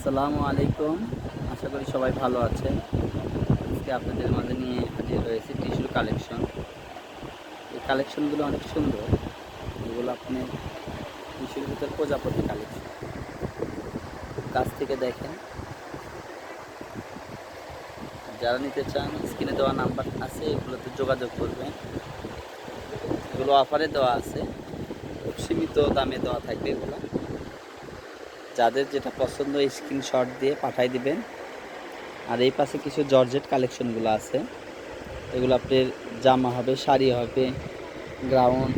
আসসালামু আলাইকুম। আশা করি সবাই ভালো আছেন। আজকে আপনাদের মাঝে নিয়ে হাজির হয়েছে টিস্যুর কালেকশন। এই কালেকশনগুলো অনেক সুন্দর। এগুলো আপনি টিস্যুর ভিতর প্রজাপতি কালেকশন। কাছ থেকে দেখেন। যারা নিতে চান স্ক্রিনে দেওয়া নাম্বার আছে, এগুলোতে যোগাযোগ করবেন। এগুলো অফারে দেওয়া আছে, খুব সীমিত দামে দেওয়া থাকবে এগুলো। যাদের যেটা পছন্দ স্ক্রিনশট দিয়ে পাঠাই দিবেন। আর এই পাশে কিছু জর্জেট কালেকশনগুলো আছে, এগুলো আপনার জামা হবে, শাড়ি হবে, গ্রাউন।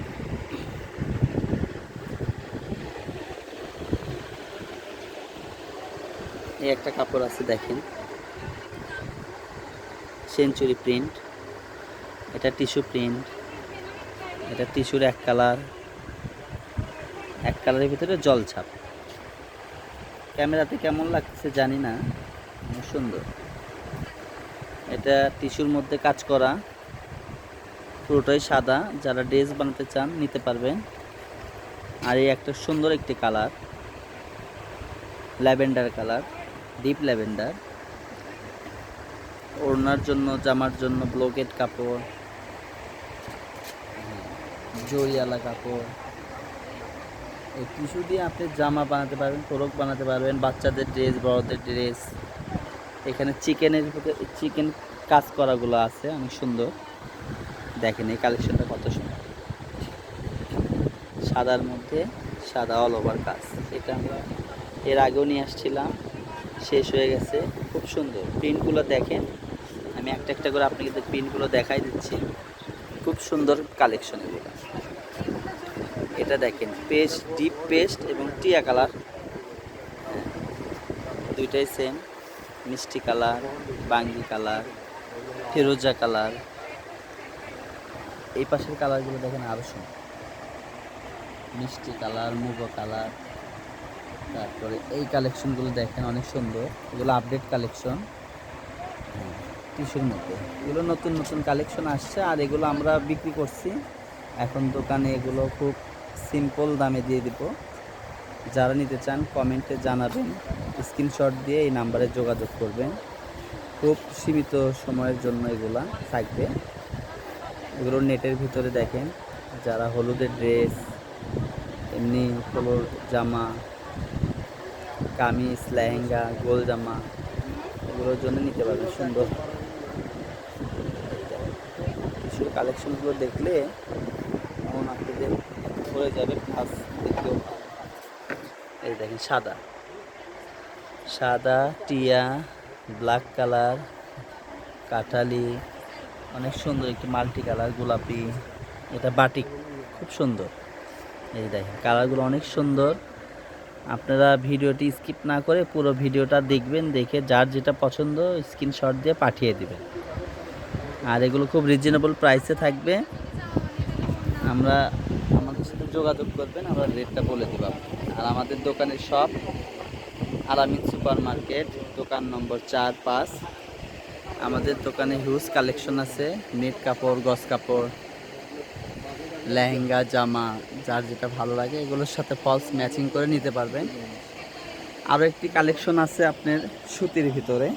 এই একটা কাপড় আছে দেখেন, সেঞ্চুরি প্রিন্ট। এটা টিস্যু প্রিন্ট। এটা টিস্যুর এক কালারের ভিতরে জলছাপ। ক্যামেরাতে কেমন লাগছে জানি না, সুন্দর। এটা টিস্যুর মধ্যে কাজ করা, পুরোটাই সাদা। যারা ড্রেস বানাতে চান নিতে পারবেন। আর এই একটা সুন্দর একটি colour, lavender colour, deep lavender. ওড়নার জন্য, জামার জন্য ব্লকেট কাপড়, জরিওয়ালা কাপড়। এই টিস্যু দিয়ে আপনি জামা বানাতে পারবেন, ফ্রক বানাতে পারবেন, বাচ্চাদের ড্রেস, বড়দের ড্রেস। এখানে চিকেন কাজ করাগুলো আছে, অনেক সুন্দর। দেখেন এই কালেকশনটা কত সুন্দর, সাদার মধ্যে সাদা অল ওভার কাজ। এটা আমরা এর আগেও নিয়ে আসছিলাম, শেষ হয়ে গেছে। খুব সুন্দর প্রিন্টগুলো দেখেন। আমি একটা একটা করে আপনাকে প্রিন্টগুলো দেখাই দিচ্ছি। খুব সুন্দর কালেকশন এগুলো। এটা দেখেন, পেস্ট, ডিপ পেস্ট এবং টিয়া কালার, দুইটাই সেম। মিষ্টি কালার, বাঙ্গি কালার, ফিরোজা কালার। এই পাশের কালারগুলো দেখেন আরও সুন্দর, মিষ্টি কালার, মুগো কালার। তারপরে এই কালেকশনগুলো দেখেন অনেক সুন্দর, এগুলো আপডেট কালেকশন টিস্যুর মধ্যে। এগুলো নতুন নতুন কালেকশন আসছে, আর এগুলো আমরা বিক্রি করছি এখন দোকানে। এগুলো খুব সিম্পল দামে দিয়ে দিব। যারা নিতে চান কমেন্টে জানাবেন, স্ক্রিনশট দিয়ে এই নাম্বারে যোগাযোগ করবেন। খুব সীমিত সময়ের জন্য এগুলা থাকবে। এগুলো নেটের ভিতরে দেখেন, যারা হলুদের ড্রেস, এমনি পোলোর জামা, কামিজ, লেহেঙ্গা, গোল জামা, এগুলোর জন্য নিতে পারবেন। সুন্দর কিছু কালেকশনগুলো দেখলে এমন আপনাদের পড়ে যাবে, প্লাস দেখতেও। এই দেখেন সাদা, টিয়া, ব্ল্যাক কালার, কাঠালি, অনেক সুন্দর একটি মাল্টি কালার, গোলাপি। এটা বাটিক, খুব সুন্দর। এই দেখেন কালারগুলো অনেক সুন্দর। আপনারা ভিডিওটি স্কিপ না করে পুরো ভিডিওটা দেখবেন, দেখে যার যেটা পছন্দ স্ক্রিনশট দিয়ে পাঠিয়ে দিবেন। আর এগুলো খুব রিজনেবল প্রাইসে থাকবে। আমাদের সাথে যোগাযোগ করবেন, আমরা রেটটা বলে দেব। আর আমাদের দোকানের শপ আলামিন সুপার মার্কেট, দোকান নম্বর 4-5। আমাদের দোকানে হিউজ কালেকশন আছে, নেট কাপড়, গজ কাপড়, লেহেঙ্গা, জামা, যার যেটা ভালো লাগে এগুলোর সাথে ফলস ম্যাচিং করে নিতে পারবেন। আরও একটি কালেকশন আছে আপনার সুতির ভিতরে।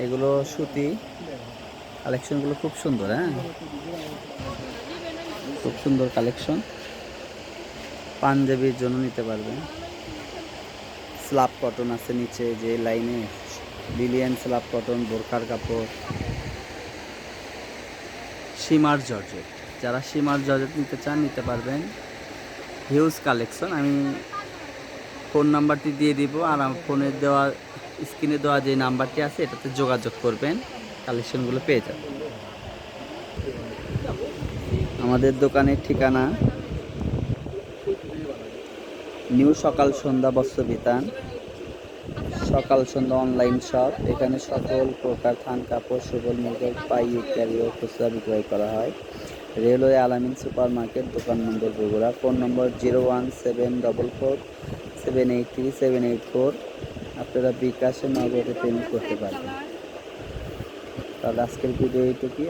এগুলো সুতি কালেকশনগুলো খুব সুন্দর। খুব সুন্দর কালেকশন, পাঞ্জাবির জন্য নিতে পারবেন। স্লাব কটন আছে নিচে যে লাইনে, লিলিয়ান স্লাব কটন, বোরখার কাপড়, সীমার জর্জেট। যারা সীমার জর্জেট নিতে চান নিতে পারবেন। Huge collection. আমি ফোন নাম্বারটি দিয়ে দিব, আর আমার ফোনের দেওয়া, স্ক্রিনে দেওয়া যে নাম্বারটি আছে এটাতে যোগাযোগ করবেন, কালেকশনগুলো পেয়ে যাবেন। আমাদের দোকানের ঠিকানা নিউ সকাল সন্ধ্যা বস্ত্র বিতান, সকাল সন্ধ্যা অনলাইন শপ। এখানে সকল প্রকার থান কাপড়, সুবল মুগল, পাইকারি ও খুচরা বিক্রয় করা হয়। রেলওয়ে আলামিন সুপার মার্কেট, দোকান নম্বর বগুড়া। ফোন নম্বর 01744783784। আপনারা বিকাশে নগদে পেমেন্ট করতে পারবেন। তাহলে আজকের ভিডিও এইটুকুই।